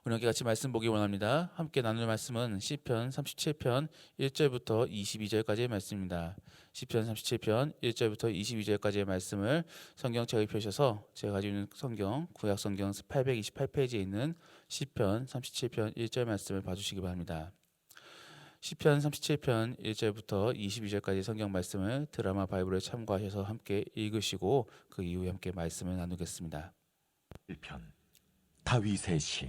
우리 함께 같이 말씀 보기 원합니다. 함께 나눌 말씀은 시편 37편 1절부터 22절까지의 말씀입니다. 시편 37편 1절부터 22절까지의 말씀을 성경책을 펴셔서 제가 가지고 있는 성경 구약 성경 828페이지에 있는 시편 37편 1절 말씀을 봐주시기 바랍니다. 시편 37편 1절부터 22절까지 성경 말씀을 드라마 바이블에 참고하셔서 함께 읽으시고 그 이후에 함께 말씀을 나누겠습니다. 1편 다윗의 시.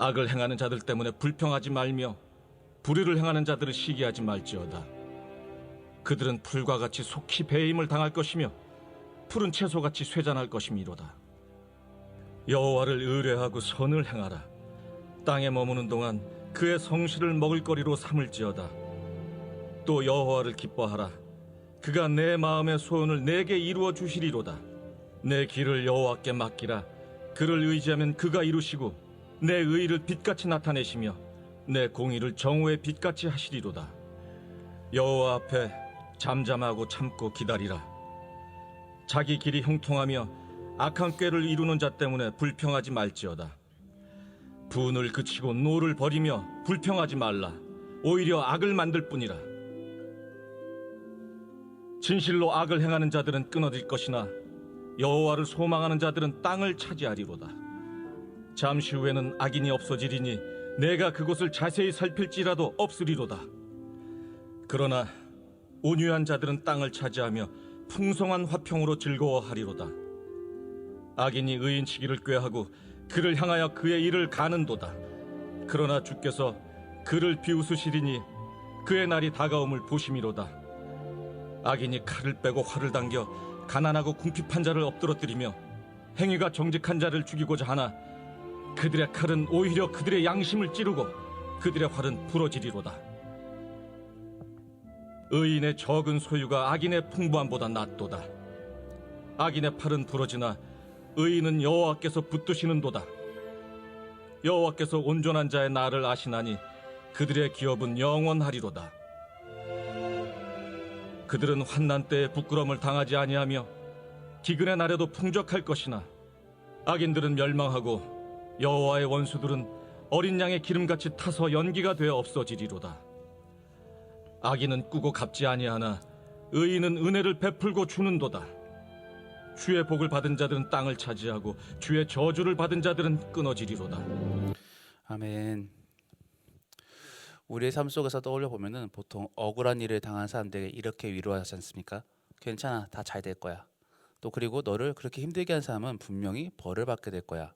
악을 행하는 자들 때문에 불평하지 말며 불의를 행하는 자들을 시기하지 말지어다. 그들은 풀과 같이 속히 배임을 당할 것이며 푸른 채소같이 쇠잔할 것이미로다. 여호와를 의뢰하고 선을 행하라. 땅에 머무는 동안 그의 성실을 먹을거리로 삼을지어다. 또 여호와를 기뻐하라. 그가 내 마음의 소원을 내게 이루어 주시리로다. 내 길을 여호와께 맡기라. 그를 의지하면 그가 이루시고 내 의를 빛같이 나타내시며 내 공의를 정오의 빛같이 하시리로다. 여호와 앞에 잠잠하고 참고 기다리라. 자기 길이 형통하며 악한 꾀를 이루는 자 때문에 불평하지 말지어다. 분을 그치고 노를 버리며 불평하지 말라. 오히려 악을 만들 뿐이라. 진실로 악을 행하는 자들은 끊어질 것이나 여호와를 소망하는 자들은 땅을 차지하리로다. 잠시 후에는 악인이 없어지리니 내가 그곳을 자세히 살필지라도 없으리로다. 그러나 온유한 자들은 땅을 차지하며 풍성한 화평으로 즐거워하리로다. 악인이 의인치기를 꾀하고 그를 향하여 그의 일을 가는도다. 그러나 주께서 그를 비웃으시리니 그의 날이 다가옴을 보심이로다. 악인이 칼을 빼고 활을 당겨 가난하고 궁핍한 자를 엎드러뜨리며 행위가 정직한 자를 죽이고자 하나 그들의 칼은 오히려 그들의 양심을 찌르고 그들의 활은 부러지리로다. 의인의 적은 소유가 악인의 풍부함보다 낫도다. 악인의 팔은 부러지나 의인은 여호와께서 붙드시는도다. 여호와께서 온전한 자의 날을 아시나니 그들의 기업은 영원하리로다. 그들은 환난 때에 부끄러움을 당하지 아니하며 기근의 날에도 풍족할 것이나 악인들은 멸망하고 여호와의 원수들은 어린 양의 기름같이 타서 연기가 되어 없어지리로다. 악인은 꾸고 갚지 아니하나 의인은 은혜를 베풀고 주는도다. 주의 복을 받은 자들은 땅을 차지하고 주의 저주를 받은 자들은 끊어지리로다. 아멘. 우리의 삶 속에서 떠올려 보면은 보통 억울한 일을 당한 사람들에게 이렇게 위로하지 않습니까? 괜찮아, 다 잘 될 거야. 또 그리고 너를 그렇게 힘들게 한 사람은 분명히 벌을 받게 될 거야.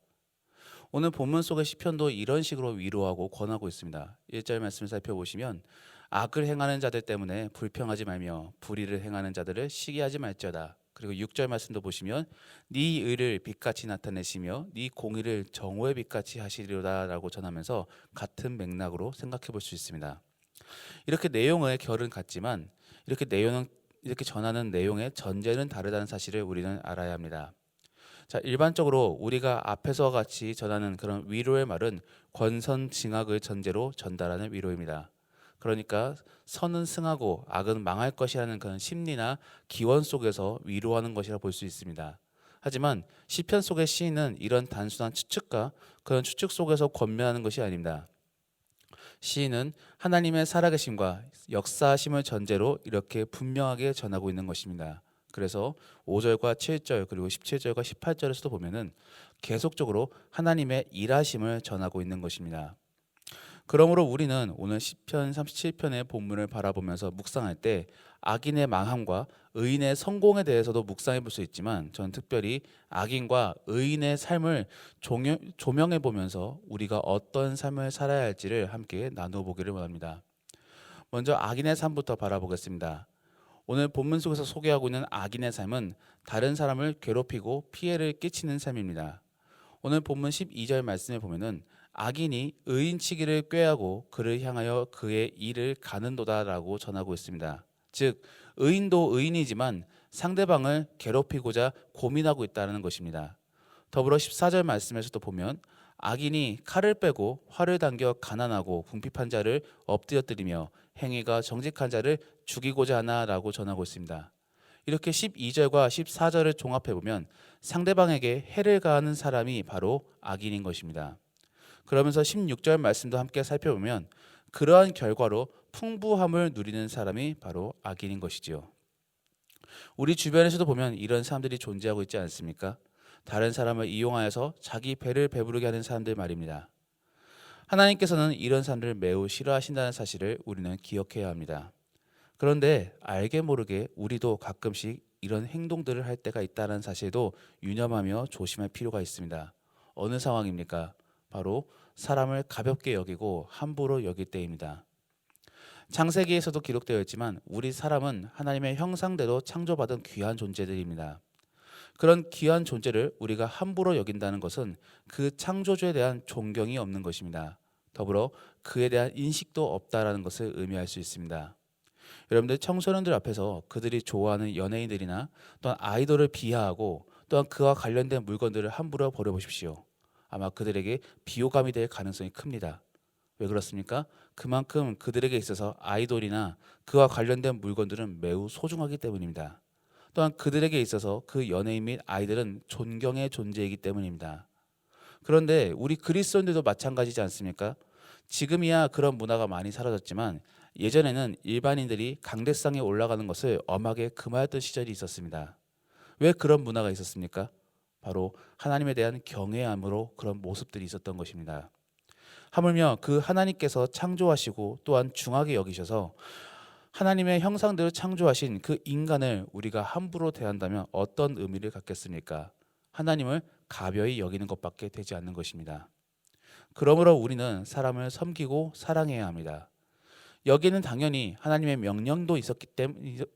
오늘 본문 속의 시편도 이런 식으로 위로하고 권하고 있습니다. 1절 말씀을 살펴보시면 악을 행하는 자들 때문에 불평하지 말며 불의를 행하는 자들을 시기하지 말지어다. 그리고 6절 말씀도 보시면 네 의를 빛같이 나타내시며 네 공의를 정오의 빛같이 하시리로다 라고 전하면서 같은 맥락으로 생각해 볼 수 있습니다. 이렇게 내용의 결은 같지만 이렇게 전하는 내용의 전제는 다르다는 사실을 우리는 알아야 합니다. 자, 일반적으로 우리가 앞에서 같이 전하는 그런 위로의 말은 권선징악을 전제로 전달하는 위로입니다. 그러니까 선은 승하고 악은 망할 것이라는 그런 심리나 기원 속에서 위로하는 것이라 볼 수 있습니다. 하지만 시편 속의 시인은 이런 단순한 추측과 그런 추측 속에서 권면하는 것이 아닙니다. 시인은 하나님의 살아계심과 역사하심을 전제로 이렇게 분명하게 전하고 있는 것입니다. 그래서 5절과 7절 그리고 17절과 18절에서도 보면은 계속적으로 하나님의 일하심을 전하고 있는 것입니다. 그러므로 우리는 오늘 시편 37편의 본문을 바라보면서 묵상할 때 악인의 망함과 의인의 성공에 대해서도 묵상해 볼 수 있지만 저는 특별히 악인과 의인의 삶을 조명해 보면서 우리가 어떤 삶을 살아야 할지를 함께 나누어 보기를 원합니다. 먼저 악인의 삶부터 바라보겠습니다. 오늘 본문 속에서 소개하고 있는 악인의 삶은 다른 사람을 괴롭히고 피해를 끼치는 삶입니다. 오늘 본문 12절 말씀에 보면은 악인이 의인치기를 꾀하고 그를 향하여 그의 일을 가는도다라고 전하고 있습니다. 즉 의인도 의인이지만 상대방을 괴롭히고자 고민하고 있다는 것입니다. 더불어 14절 말씀에서도 보면 악인이 칼을 빼고 활을 당겨 가난하고 궁핍한 자를 엎드려뜨리며 행위가 정직한 자를 죽이고자 하나라고 전하고 있습니다. 이렇게 12절과 14절을 종합해 보면 상대방에게 해를 가하는 사람이 바로 악인인 것입니다. 그러면서 16절 말씀도 함께 살펴보면 그러한 결과로 풍부함을 누리는 사람이 바로 악인인 것이지요. 우리 주변에서도 보면 이런 사람들이 존재하고 있지 않습니까? 다른 사람을 이용하여서 자기 배를 배부르게 하는 사람들 말입니다. 하나님께서는 이런 사람들을 매우 싫어하신다는 사실을 우리는 기억해야 합니다. 그런데 알게 모르게 우리도 가끔씩 이런 행동들을 할 때가 있다는 사실도 유념하며 조심할 필요가 있습니다. 어느 상황입니까? 바로 사람을 가볍게 여기고 함부로 여길 때입니다. 창세기에서도 기록되어 있지만 우리 사람은 하나님의 형상대로 창조받은 귀한 존재들입니다. 그런 귀한 존재를 우리가 함부로 여긴다는 것은 그 창조주에 대한 존경이 없는 것입니다. 더불어 그에 대한 인식도 없다라는 것을 의미할 수 있습니다. 여러분들 청소년들 앞에서 그들이 좋아하는 연예인들이나 또한 아이돌을 비하하고 또한 그와 관련된 물건들을 함부로 버려보십시오. 아마 그들에게 비호감이 될 가능성이 큽니다. 왜 그렇습니까? 그만큼 그들에게 있어서 아이돌이나 그와 관련된 물건들은 매우 소중하기 때문입니다. 또한 그들에게 있어서 그 연예인 및 아이들은 존경의 존재이기 때문입니다. 그런데 우리 그리스도인들도 마찬가지지 않습니까? 지금이야 그런 문화가 많이 사라졌지만 예전에는 일반인들이 강대상에 올라가는 것을 엄하게 금하였던 시절이 있었습니다. 왜 그런 문화가 있었습니까? 바로 하나님에 대한 경외함으로 그런 모습들이 있었던 것입니다. 하물며 그 하나님께서 창조하시고 또한 중하게 여기셔서 하나님의 형상대로 창조하신 그 인간을 우리가 함부로 대한다면 어떤 의미를 갖겠습니까? 하나님을 가벼이 여기는 것밖에 되지 않는 것입니다. 그러므로 우리는 사람을 섬기고 사랑해야 합니다. 여기는 당연히 하나님의 명령도 있었기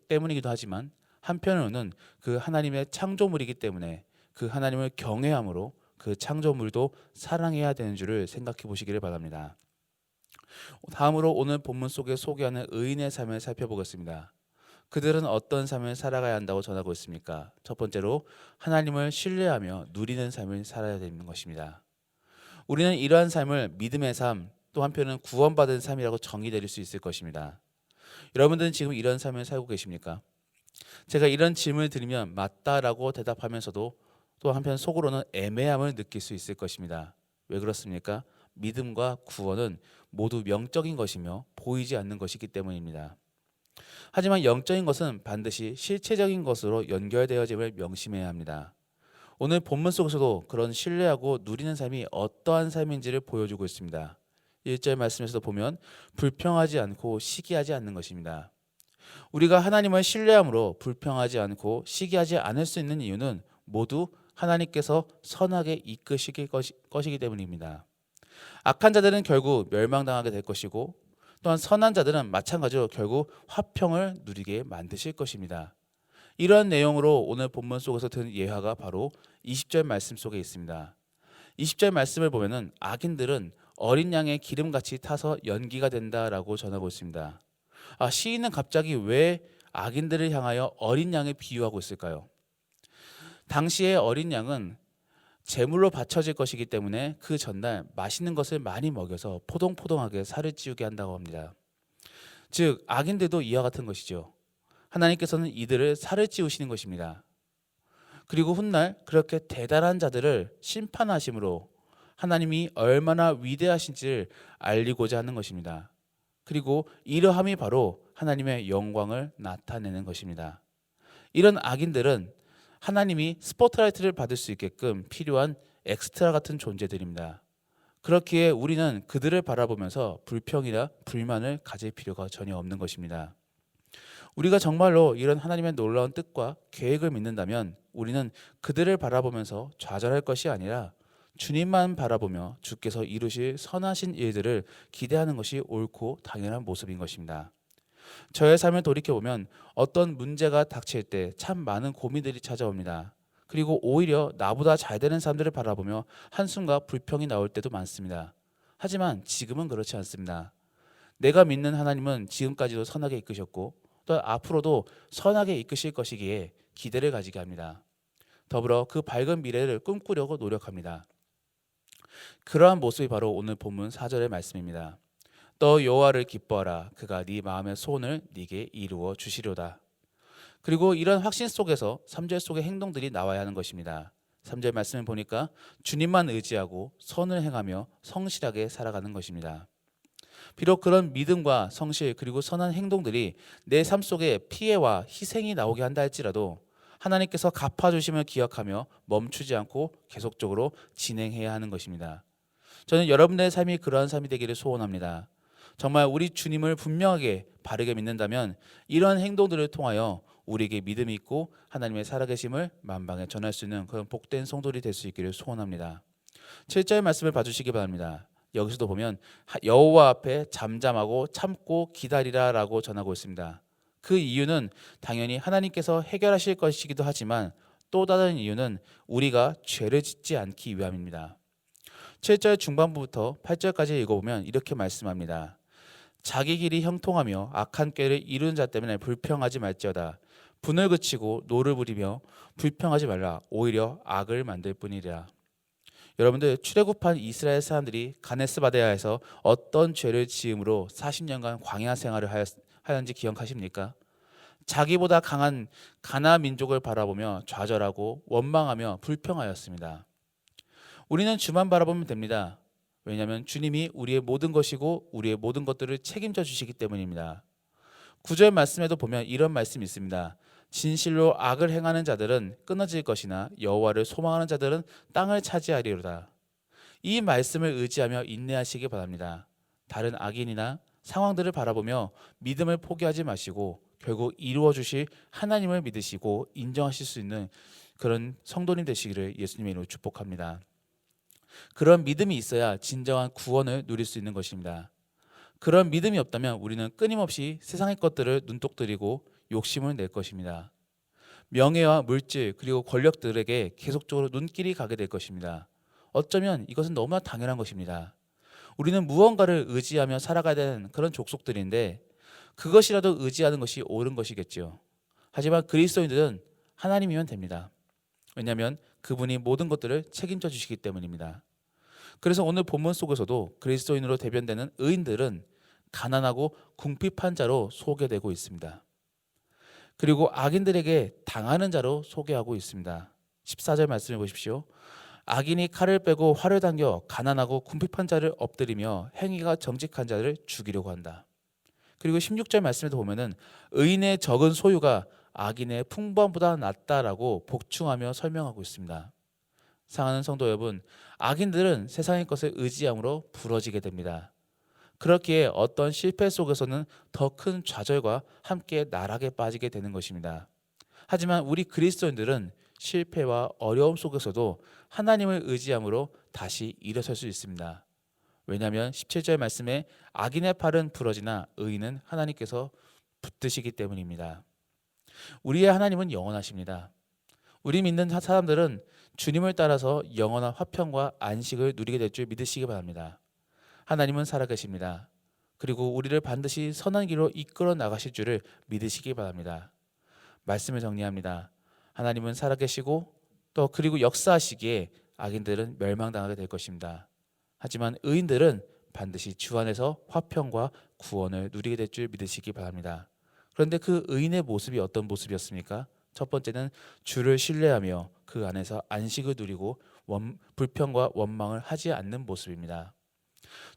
때문이기도 하지만 한편으로는 그 하나님의 창조물이기 때문에 그 하나님을 경외함으로 그 창조물도 사랑해야 되는 줄을 생각해 보시기를 바랍니다. 다음으로 오늘 본문 속에 소개하는 의인의 삶을 살펴보겠습니다. 그들은 어떤 삶을 살아가야 한다고 전하고 있습니까? 첫 번째로 하나님을 신뢰하며 누리는 삶을 살아야 되는 것입니다. 우리는 이러한 삶을 믿음의 삶, 또 한편은 구원받은 삶이라고 정의 내릴 수 있을 것입니다. 여러분들은 지금 이런 삶을 살고 계십니까? 제가 이런 질문을 드리면 맞다라고 대답하면서도 또 한편 속으로는 애매함을 느낄 수 있을 것입니다. 왜 그렇습니까? 믿음과 구원은 모두 명적인 것이며 보이지 않는 것이기 때문입니다. 하지만 영적인 것은 반드시 실체적인 것으로 연결되어짐을 명심해야 합니다. 오늘 본문 속에서도 그런 신뢰하고 누리는 삶이 어떠한 삶인지를 보여주고 있습니다. 1절 말씀에서도 보면 불평하지 않고 시기하지 않는 것입니다. 우리가 하나님을 신뢰함으로 불평하지 않고 시기하지 않을 수 있는 이유는 모두 하나님께서 선하게 이끄실 것이기 때문입니다. 악한 자들은 결국 멸망당하게 될 것이고 또한 선한 자들은 마찬가지로 결국 화평을 누리게 만드실 것입니다. 이러한 내용으로 오늘 본문 속에서 든 예화가 바로 20절 말씀 속에 있습니다. 20절 말씀을 보면은 악인들은 어린 양의 기름같이 타서 연기가 된다라고 전하고 있습니다. 시인은 갑자기 왜 악인들을 향하여 어린 양을 비유하고 있을까요? 당시의 어린 양은 제물로 바쳐질 것이기 때문에 그 전날 맛있는 것을 많이 먹여서 포동포동하게 살을 찌우게 한다고 합니다. 즉 악인들도 이와 같은 것이죠. 하나님께서는 이들을 살을 찌우시는 것입니다. 그리고 훗날 그렇게 대단한 자들을 심판하심으로 하나님이 얼마나 위대하신지를 알리고자 하는 것입니다. 그리고 이러함이 바로 하나님의 영광을 나타내는 것입니다. 이런 악인들은 하나님이 스포트라이트를 받을 수 있게끔 필요한 엑스트라 같은 존재들입니다. 그렇기에 우리는 그들을 바라보면서 불평이나 불만을 가질 필요가 전혀 없는 것입니다. 우리가 정말로 이런 하나님의 놀라운 뜻과 계획을 믿는다면 우리는 그들을 바라보면서 좌절할 것이 아니라 주님만 바라보며 주께서 이루실 선하신 일들을 기대하는 것이 옳고 당연한 모습인 것입니다. 저의 삶을 돌이켜보면 어떤 문제가 닥칠 때 참 많은 고민들이 찾아옵니다. 그리고 오히려 나보다 잘 되는 사람들을 바라보며 한숨과 불평이 나올 때도 많습니다. 하지만 지금은 그렇지 않습니다. 내가 믿는 하나님은 지금까지도 선하게 이끄셨고 또 앞으로도 선하게 이끄실 것이기에 기대를 가지게 합니다. 더불어 그 밝은 미래를 꿈꾸려고 노력합니다. 그러한 모습이 바로 오늘 본문 4절의 말씀입니다. 너 여호와를 기뻐하라. 그가 네 마음의 소원을 네게 이루어 주시려다. 그리고 이런 확신 속에서 3절 속의 행동들이 나와야 하는 것입니다. 3절 말씀을 보니까 주님만 의지하고 선을 행하며 성실하게 살아가는 것입니다. 비록 그런 믿음과 성실 그리고 선한 행동들이 내 삶 속에 피해와 희생이 나오게 한다 할지라도 하나님께서 갚아주심을 기억하며 멈추지 않고 계속적으로 진행해야 하는 것입니다. 저는 여러분들의 삶이 그러한 삶이 되기를 소원합니다. 정말 우리 주님을 분명하게 바르게 믿는다면 이러한 행동들을 통하여 우리에게 믿음이 있고 하나님의 살아계심을 만방에 전할 수 있는 그런 복된 성도들이 될 수 있기를 소원합니다. 7절 말씀을 봐주시기 바랍니다. 여기서도 보면 여호와 앞에 잠잠하고 참고 기다리라라고 전하고 있습니다. 그 이유는 당연히 하나님께서 해결하실 것이기도 하지만 또 다른 이유는 우리가 죄를 짓지 않기 위함입니다. 7절 중반부부터 8절까지 읽어보면 이렇게 말씀합니다. 자기 길이 형통하며 악한 꾀를 이루는 자 때문에 불평하지 말지어다. 분을 그치고 노를 부리며 불평하지 말라. 오히려 악을 만들 뿐이라. 여러분들 출애굽한 이스라엘 사람들이 가네스 바네아에서 어떤 죄를 지음으로 40년간 광야 생활을 하였는지 기억하십니까? 자기보다 강한 가나안 민족을 바라보며 좌절하고 원망하며 불평하였습니다. 우리는 주만 바라보면 됩니다. 왜냐하면 주님이 우리의 모든 것이고 우리의 모든 것들을 책임져 주시기 때문입니다. 9절 말씀에도 보면 이런 말씀이 있습니다. 진실로 악을 행하는 자들은 끊어질 것이나 여호와를 소망하는 자들은 땅을 차지하리로다. 이 말씀을 의지하며 인내하시기 바랍니다. 다른 악인이나 상황들을 바라보며 믿음을 포기하지 마시고 결국 이루어 주실 하나님을 믿으시고 인정하실 수 있는 그런 성도님 되시기를 예수님의 이름으로 축복합니다. 그런 믿음이 있어야 진정한 구원을 누릴 수 있는 것입니다. 그런 믿음이 없다면 우리는 끊임없이 세상의 것들을 눈독 들이고 욕심을 낼 것입니다. 명예와 물질 그리고 권력들에게 계속적으로 눈길이 가게 될 것입니다. 어쩌면 이것은 너무나 당연한 것입니다. 우리는 무언가를 의지하며 살아가야 되는 그런 족속들인데 그것이라도 의지하는 것이 옳은 것이겠지요. 하지만 그리스도인들은 하나님이면 됩니다. 왜냐하면 그분이 모든 것들을 책임져 주시기 때문입니다. 그래서 오늘 본문 속에서도 그리스도인으로 대변되는 의인들은 가난하고 궁핍한 자로 소개되고 있습니다. 그리고 악인들에게 당하는 자로 소개하고 있습니다. 14절 말씀해 보십시오. 악인이 칼을 빼고 활을 당겨 가난하고 궁핍한 자를 엎드리며 행위가 정직한 자를 죽이려고 한다. 그리고 16절 말씀에도 보면은 의인의 적은 소유가 악인의 풍부함보다 낫다라고 복충하며 설명하고 있습니다. 사랑하는 성도 여러분, 악인들은 세상의 것을 의지함으로 부러지게 됩니다. 그렇기에 어떤 실패 속에서는 더 큰 좌절과 함께 나락에 빠지게 되는 것입니다. 하지만 우리 그리스도인들은 실패와 어려움 속에서도 하나님을 의지함으로 다시 일어설 수 있습니다. 왜냐하면 17절 말씀에 악인의 팔은 부러지나 의인은 하나님께서 붙드시기 때문입니다. 우리의 하나님은 영원하십니다. 우리 믿는 사람들은 주님을 따라서 영원한 화평과 안식을 누리게 될 줄 믿으시기 바랍니다. 하나님은 살아계십니다. 그리고 우리를 반드시 선한 길로 이끌어 나가실 줄을 믿으시기 바랍니다. 말씀을 정리합니다. 하나님은 살아계시고 또 그리고 역사하시기에 악인들은 멸망당하게 될 것입니다. 하지만 의인들은 반드시 주 안에서 화평과 구원을 누리게 될 줄 믿으시기 바랍니다. 그런데 그 의인의 모습이 어떤 모습이었습니까? 첫 번째는 주를 신뢰하며 그 안에서 안식을 누리고 불평과 원망을 하지 않는 모습입니다.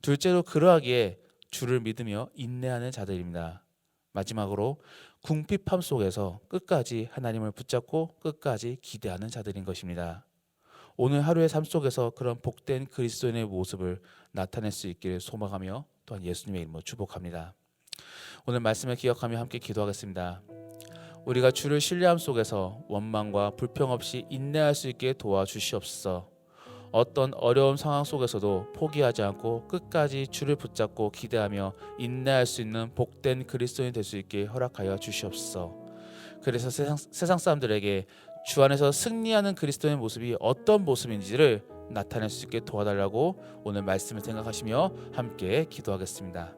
둘째로 그러하기에 주를 믿으며 인내하는 자들입니다. 마지막으로 궁핍함 속에서 끝까지 하나님을 붙잡고 끝까지 기대하는 자들인 것입니다. 오늘 하루의 삶 속에서 그런 복된 그리스도인의 모습을 나타낼 수 있기를 소망하며 또한 예수님의 이름으로 축복합니다. 오늘 말씀을 기억하며 함께 기도하겠습니다. 우리가 주를 신뢰함 속에서 원망과 불평 없이 인내할 수 있게 도와주시옵소서. 어떤 어려운 상황 속에서도 포기하지 않고 끝까지 주를 붙잡고 기대하며 인내할 수 있는 복된 그리스도인이 될 수 있게 허락하여 주시옵소서. 그래서 세상 사람들에게 주 안에서 승리하는 그리스도의 모습이 어떤 모습인지를 나타낼 수 있게 도와달라고 오늘 말씀을 생각하시며 함께 기도하겠습니다.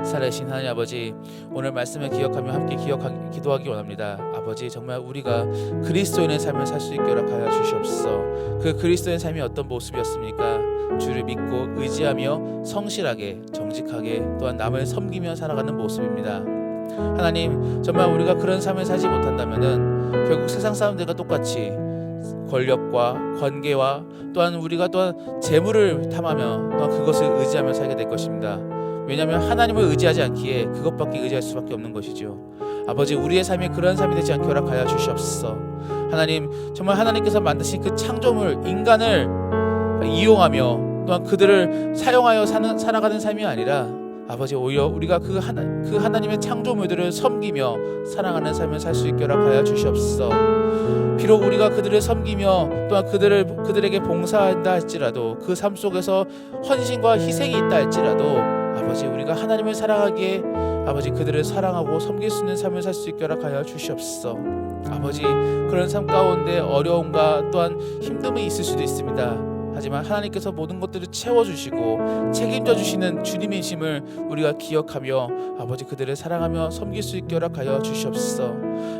살아계신 하나님 아버지, 오늘 말씀을 기억하며 함께 기도하기 원합니다. 아버지, 정말 우리가 그리스도인의 삶을 살 수 있게 허락하여 주시옵소서. 그 그리스도인의 삶이 어떤 모습이었습니까? 주를 믿고 의지하며 성실하게 정직하게 또한 남을 섬기며 살아가는 모습입니다. 하나님, 정말 우리가 그런 삶을 살지 못한다면은 결국 세상 사람들과 똑같이 권력과 관계와 또한 우리가 또한 재물을 탐하며 또한 그것을 의지하며 살게 될 것입니다. 왜냐하면 하나님을 의지하지 않기에 그것밖에 의지할 수밖에 없는 것이죠. 아버지, 우리의 삶이 그런 삶이 되지 않게 허락하여 주시옵소서. 하나님, 정말 하나님께서 만드신 그 창조물 인간을 이용하며 또한 그들을 사용하여 살아가는 삶이 아니라 아버지, 오히려 우리가 그 하나님의 창조물들을 섬기며 사랑하는 삶을 살 수 있게 허락하여 주시옵소서. 비록 우리가 그들을 섬기며 또한 그들에게 봉사한다 할지라도 그 삶 속에서 헌신과 희생이 있다 할지라도 아버지, 우리가 하나님을 사랑하기에 아버지 그들을 사랑하고 섬길 수 있는 삶을 살 수 있게 허락하여 주시옵소서. 아버지, 그런 삶 가운데 어려움과 또한 힘듦이 있을 수도 있습니다. 하지만 하나님께서 모든 것들을 채워주시고 책임져 주시는 주님이심을 우리가 기억하며 아버지 그들을 사랑하며 섬길 수 있게 허락하여 주시옵소서.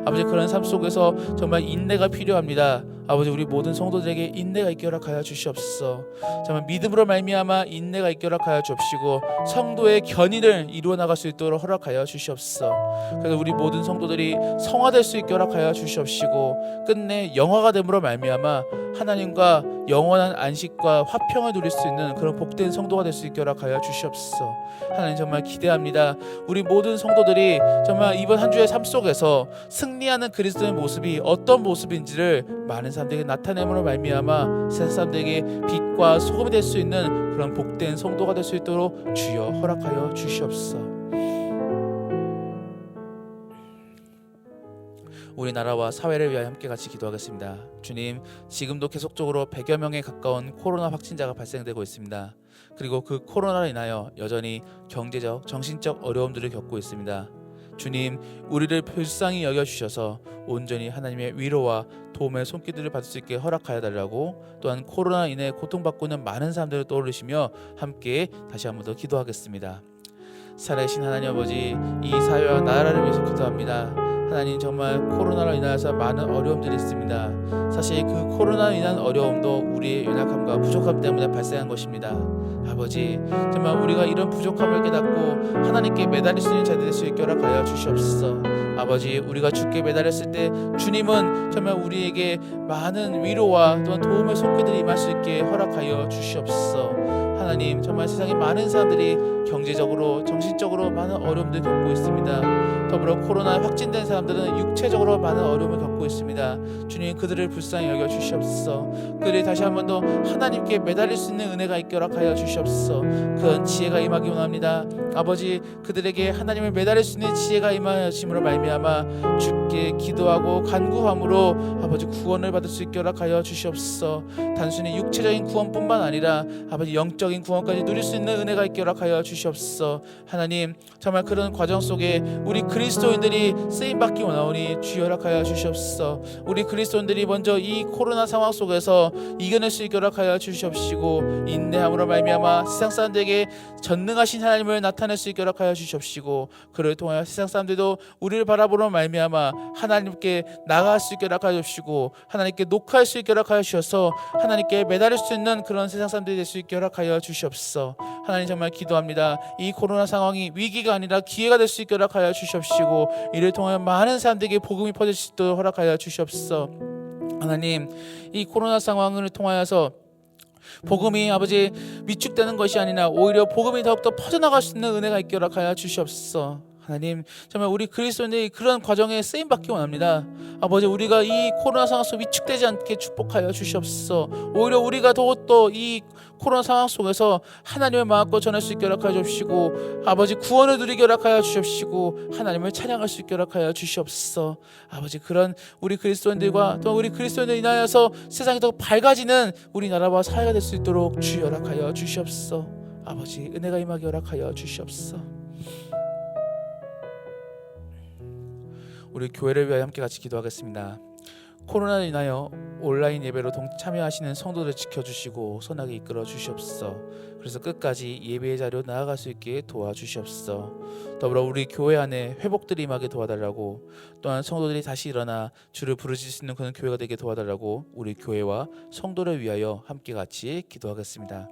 아버지, 그런 삶 속에서 정말 인내가 필요합니다. 아버지, 우리 모든 성도들에게 인내가 있게 허락하여 주시옵소서. 정말 믿음으로 말미암아 인내가 있게 허락하여 주옵시고 성도의 견인을 이루어 나갈 수 있도록 허락하여 주시옵소서. 그래서 우리 모든 성도들이 성화될 수 있게 허락하여 주시옵시고 끝내 영화가 됨으로 말미암아 하나님과 영원한 안식과 화평을 누릴 수 있는 그런 복된 성도가 될 수 있게 허락하여 주시옵소서. 하나님, 정말 기대합니다. 우리 모든 성도들이 정말 이번 한 주의 삶 속에서 승리하는 그리스도의 모습이 어떤 모습인지를 많은 사람들에게 나타내므로 말미암아 세상 사람들에게 빛과 소금이 될 수 있는 그런 복된 성도가 될 수 있도록 주여 허락하여 주시옵소서. 우리나라와 사회를 위하여 함께 같이 기도하겠습니다. 주님, 지금도 계속적으로 100여 명에 가까운 코로나 확진자가 발생되고 있습니다. 그리고 그 코로나로 인하여 여전히 경제적, 정신적 어려움들을 겪고 있습니다. 주님, 우리를 불쌍히 여겨주셔서 온전히 하나님의 위로와 도움의 손길들을 받을 수 있게 허락하여 달라고, 또한 코로나 인해 고통받고 있는 많은 사람들을 떠올리시며 함께 다시 한 번 더 기도하겠습니다. 살아계신 하나님 아버지, 이 사회와 나라를 위해서 기도합니다. 하나님, 정말 코로나로 인하여서 많은 어려움들이 있습니다. 사실 그 코로나로 인한 어려움도 우리의 연약함과 부족함 때문에 발생한 것입니다. 아버지, 정말 우리가 이런 부족함을 깨닫고 하나님께 매달릴 수 있는 자들이 될 수 있게 허락하여 주시옵소서. 아버지, 우리가 주께 매달렸을 때 주님은 정말 우리에게 많은 위로와 또한 도움의 손길들이 임할 수 있게 허락하여 주시옵소서. 하나님, 정말 세상에 많은 사람들이 경제적으로, 정신적으로 많은 어려움을 겪고 있습니다. 더불어 코로나에 확진된 사람들은 육체적으로 많은 어려움을 겪고 있습니다. 주님, 그들을 불쌍히 여겨 주시옵소서. 그들이 다시 한 번 더 하나님께 매달릴 수 있는 은혜가 있게 허락하여 주시옵소서. 그런 지혜가 임하기 원합니다. 아버지, 그들에게 하나님을 매달릴 수 있는 지혜가 임하심으로 말미암아 주께 기도하고 간구함으로 아버지 구원을 받을 수 있게 허락하여 주시옵소서. 단순히 육체적인 구원뿐만 아니라 아버지 영적인 구원까지 누릴 수 있는 은혜가 있게 허락하여 주시옵소서. 하나님, 정말 그런 과정 속에 우리 그리스도인들이 쓰임받기 원하오니 주여 허락하여 주시옵소서. 우리 그리스도인들이 먼저 이 코로나 상황 속에서 이겨낼 수 있게 허락하여 주시옵시고 인내함으로 말미암아 세상 사람들에게 전능하신 하나님을 나타낼 수 있게 허락하여 주시옵시고 그를 통하여 세상 사람들도 우리를 바라보는 말미암아 하나님께 나아갈 수 있게 허락하여 주시고 하나님께 녹화할 수 있게 허락하여 주셔서 하나님께 매달릴 수 있는 그런 세상 사람들이 될 수 있게 허락하여 주시옵소서. 하나님, 정말 기도합니다. 이 코로나 상황이 위기가 아니라 기회가 될 수 있게 허락하여 주시옵시고 이를 통하여 많은 사람들에게 복음이 퍼질 수 있도록 허락하여 주시옵소서. 하나님, 이 코로나 상황을 통하여서 복음이 아버지 위축되는 것이 아니라 오히려 복음이 더욱더 퍼져나갈 수 있는 은혜가 있게 허락하여 주시옵소서. 하나님, 정말 우리 그리스도인들이 그런 과정에 쓰임받기 원합니다. 아버지, 우리가 이 코로나 상황 속 위축되지 않게 축복하여 주시옵소서. 오히려 우리가 더욱더 이 코로나 상황 속에서 하나님의 마음껏 전할 수 있게 허락하여 주시고 아버지 구원을 누리게 허락하여 주시옵시고 하나님을 찬양할 수 있게 허락하여 주시옵소서. 아버지, 그런 우리 그리스도인들과 또 우리 그리스도인을 인하여서 세상이 더 밝아지는 우리나라와 사회가 될 수 있도록 주여 허락하여 주시옵소서. 아버지, 은혜가 임하게 허락하여 주시옵소서. 우리 교회를 위하여 함께 같이 기도하겠습니다. 코로나로 인하여 온라인 예배로 참여하시는 성도들 지켜주시고 선하게 이끌어 주시옵소서. 그래서 끝까지 예배의 자리로 나아갈 수 있게 도와주시옵소서. 더불어 우리 교회 안에 회복들이 임하게 도와달라고, 또한 성도들이 다시 일어나 주를 부르실 수 있는 그런 교회가 되게 도와달라고 우리 교회와 성도를 위하여 함께 같이 기도하겠습니다.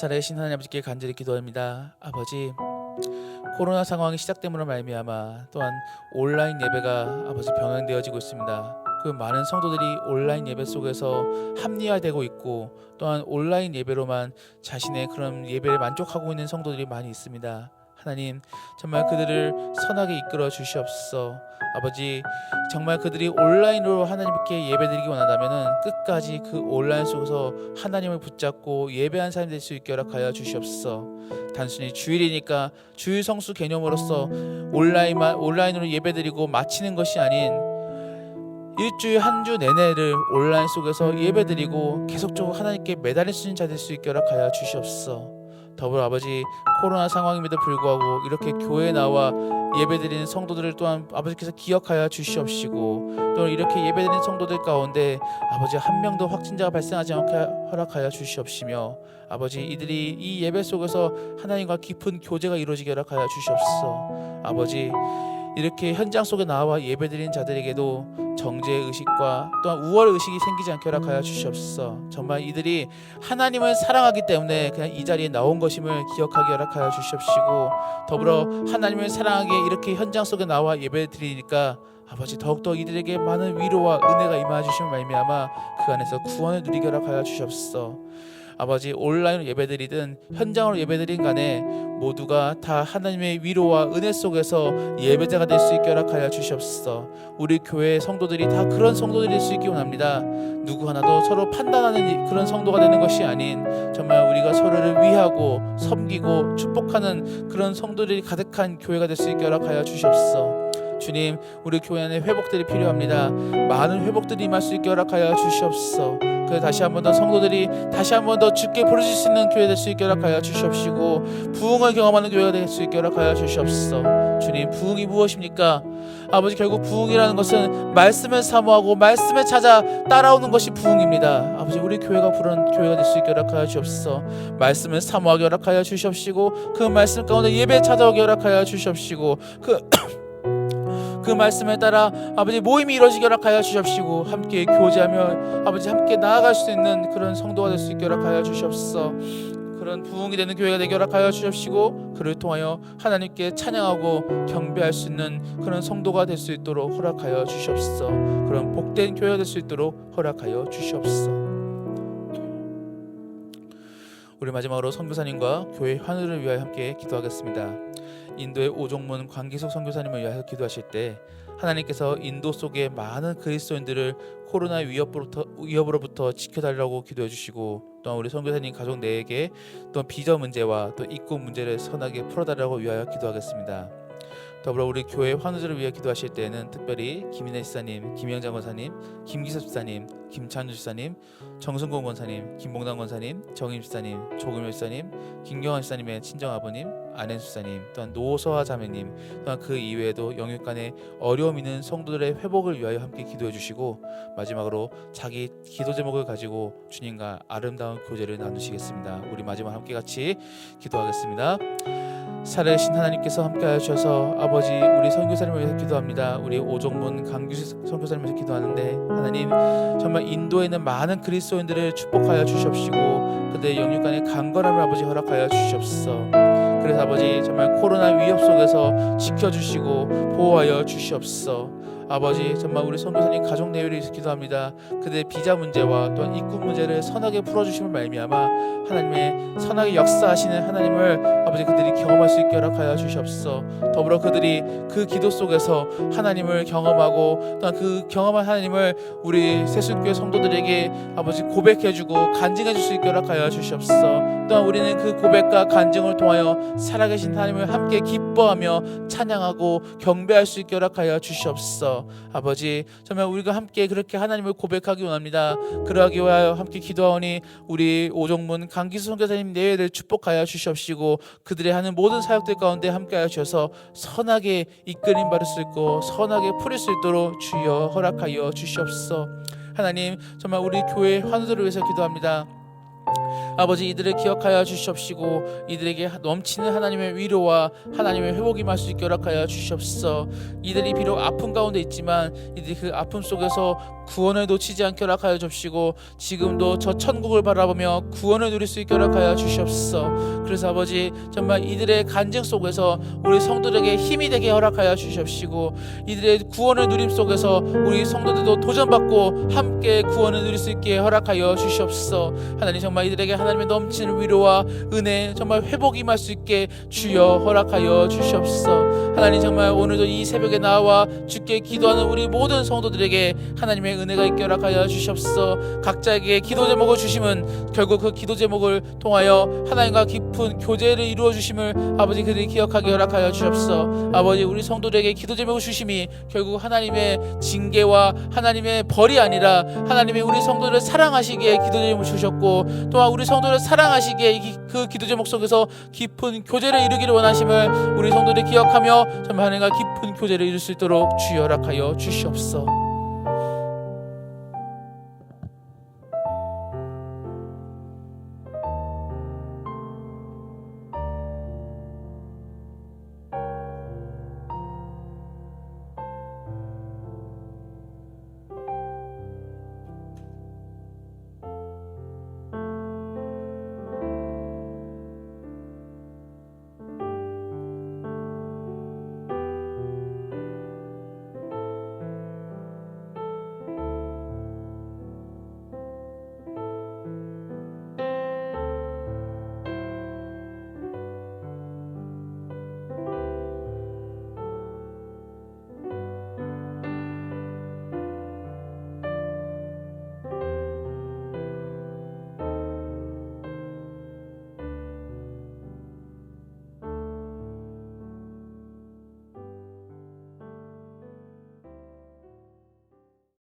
살아계신 하나님 아버지께 간절히 기도합니다. 아버지, 코로나 상황이 시작됨으로 말미암아 또한 온라인 예배가 아버지 병행되어지고 있습니다. 그 많은 성도들이 온라인 예배 속에서 합리화되고 있고 또한 온라인 예배로만 자신의 그런 예배를 만족하고 있는 성도들이 많이 있습니다. 하나님, 정말 그들을 선하게 이끌어 주시옵소서. 아버지, 정말 그들이 온라인으로 하나님께 예배드리기 원한다면 끝까지 그 온라인 속에서 하나님을 붙잡고 예배한 사람이 될 수 있게 허락하여 주시옵소서. 단순히 주일이니까 주일 성수 개념으로서 온라인으로 예배드리고 마치는 것이 아닌 일주일 한 주 내내를 온라인 속에서 예배드리고 계속적으로 하나님께 매달릴 수 있는 자 될 수 있게 허락하여 주시옵소서. 더불어 아버지, 코로나 상황임에도 불구하고 이렇게 교회에 나와 예배드리는 성도들을 또한 아버지께서 기억하여 주시옵시고, 또 이렇게 예배드리는 성도들 가운데 아버지 한 명도 확진자가 발생하지 않게 허락하여 주시옵시며, 아버지 이들이 이 예배 속에서 하나님과 깊은 교제가 이루어지게 허락하여 주시옵소서. 아버지, 이렇게 현장 속에 나와 예배드리는 자들에게도 정죄의 의식과 또한 우월의 의식이 생기지 않게 허락하여 주시옵소서. 정말 이들이 하나님을 사랑하기 때문에 그냥 이 자리에 나온 것임을 기억하게 허락하여 주시옵시고, 더불어 하나님을 사랑하게 이렇게 현장 속에 나와 예배드리니까 아버지 더욱더 이들에게 많은 위로와 은혜가 임하여 주시면 말미암아 그 안에서 구원을 누리게 허락하여 주시옵소서. 아버지, 온라인으로 예배드리든 현장으로 예배드린 간에 모두가 다 하나님의 위로와 은혜 속에서 예배자가 될 수 있게 허락하여 주시옵소서. 우리 교회의 성도들이 다 그런 성도들이 될 수 있기 원합니다. 누구 하나도 서로 판단하는 그런 성도가 되는 것이 아닌 정말 우리가 서로를 위하고 섬기고 축복하는 그런 성도들이 가득한 교회가 될 수 있게 허락하여 주시옵소서. 주님, 우리 교회 안에 회복들이 필요합니다. 많은 회복들이 임할 수 있게 허락하여 주시옵소서. 그래서 다시 한 번 더 성도들이 다시 한 번 더 주께 부르실 수 있는 교회 될 수 있게 허락하여 주시옵시고, 부흥을 경험하는 교회가 될 수 있게 허락하여 주시옵소서. 주님, 부흥이 무엇입니까? 아버지, 결국 부흥이라는 것은 말씀을 사모하고 말씀을 찾아 따라오는 것이 부흥입니다. 아버지, 우리 교회가 그런 교회가 될 수 있게 허락하여 주옵소서. 말씀을 사모하게 허락하여 주시옵시고, 그 말씀 가운데 예배 찾아오게 허락하여 주시옵시고, 그 말씀에 따라 아버지 모임이 이루어지게 허락하여 주시옵시고, 함께 교제하며 아버지 함께 나아갈 수 있는 그런 성도가 될 수 있게 허락하여 주시옵소서. 그런 부흥이 되는 교회가 되게 허락하여 주시옵시고, 그를 통하여 하나님께 찬양하고 경배할 수 있는 그런 성도가 될 수 있도록 허락하여 주시옵소서. 그런 복된 교회가 될 수 있도록 허락하여 주시옵소서. 우리 마지막으로 선교사님과 교회 환우를 위하여 함께 기도하겠습니다. 인도의 오종문 광기석 선교사님을 위하여 기도하실 때 하나님께서 인도 속의 많은 그리스도인들을 코로나 위협으로부터 지켜달라고 기도해 주시고, 또한 우리 선교사님 가족 내에게 또 비자 문제와 또 입국 문제를 선하게 풀어달라고 위하여 기도하겠습니다. 더불어 우리 교회 환우들을 위해 기도하실 때에는 특별히 김인혜 지사님, 김영장 권사님, 김기섭 지사님, 김찬주 지사님, 정승곤 권사님, 김봉당 권사님, 정임 지사님, 조금일 지사님, 김경환 지사님의 친정 아버님, 안현수 지사님, 또한 노서화 자매님, 또한 그 이외에도 영육간에 어려움 있는 성도들의 회복을 위하여 함께 기도해 주시고, 마지막으로 자기 기도 제목을 가지고 주님과 아름다운 교제를 나누시겠습니다. 우리 마지막 함께 같이 기도하겠습니다. 살아계신 하나님께서 함께하여 주셔서 아버지, 우리 선교사님을 위해서 기도합니다. 우리 오종문 강규식 선교사님을 위해서 기도하는데, 하나님 정말 인도에 있는 많은 그리스도인들을 축복하여 주시옵시고, 그들의 영육간의 강건함을 아버지 허락하여 주시옵소서. 그래서 아버지 정말 코로나 위협 속에서 지켜주시고 보호하여 주시옵소서. 아버지 정말 우리 선교사님 가족 내외를 위해서 기도합니다. 그들의 비자 문제와 또한 입국 문제를 선하게 풀어주심을 말미암아 하나님의 선하게 역사하시는 하나님을 아버지 그들이 경험할 수 있게 허락하여 주시옵소서. 더불어 그들이 그 기도 속에서 하나님을 경험하고 또한 그 경험한 하나님을 우리 새순교회 성도들에게 아버지 고백해주고 간증해줄 수 있게 허락하여 주시옵소서. 또한 우리는 그 고백과 간증을 통하여 살아계신 하나님을 함께 기뻐하며 찬양하고 경배할 수 있게 허락하여 주시옵소서. 아버지 정말 우리가 함께 그렇게 하나님을 고백하기 원합니다. 그러하기 위하여 함께 기도하오니 우리 오종문 강기수 선교사님 내외를 축복하여 주시옵시고, 그들의 하는 모든 사역들 가운데 함께하여 주셔서 선하게 이끌림 받을 수 있고 선하게 풀릴 수 있도록 주여 허락하여 주시옵소서. 하나님 정말 우리 교회 환우들을 위해서 기도합니다. 아버지 이들을 기억하여 주시옵시고, 이들에게 넘치는 하나님의 위로와 하나님의 회복이 임할 수 있게 허락하여 주시옵소서. 이들이 비록 아픔 가운데 있지만 이들이 그 아픔 속에서 구원을 놓치지 않게 허락하여 주시고 지금도 저 천국을 바라보며 구원을 누릴 수 있게 허락하여 주시옵소서. 그래서 아버지 정말 이들의 간증 속에서 우리 성도들에게 힘이 되게 허락하여 주시옵시고 이들의 구원을 누림 속에서 우리 성도들도 도전받고 함께 구원을 누릴 수 있게 허락하여 주시옵소서. 하나님 정말 이들에게 하나님의 넘치는 위로와 은혜 정말 회복이 임할 수 있게 주여 허락하여 주시옵소서. 하나님 정말 오늘도 이 새벽에 나와 주께 기도하는 우리 모든 성도들에게 하나님의 은혜가 있게 허락하여 주시옵소서. 각자에게 기도 제목을 주심은 결국 그 기도 제목을 통하여 하나님과 깊은 교제를 이루어 주심을 아버지 그들이 기억하게 허락하여 주시옵소서. 아버지 우리 성도들에게 기도 제목을 주심이 결국 하나님의 징계와 하나님의 벌이 아니라 하나님의 우리 성도를 사랑하시기에 기도 제목을 주셨고 또한 우리 성도를 사랑하시기에 그 기도 제목 속에서 깊은 교제를 이루기를 원하심을 우리 성도들이 기억하며 정말 하나님과 깊은 교제를 이룰 수 있도록 주여 허락하여 주시옵소서.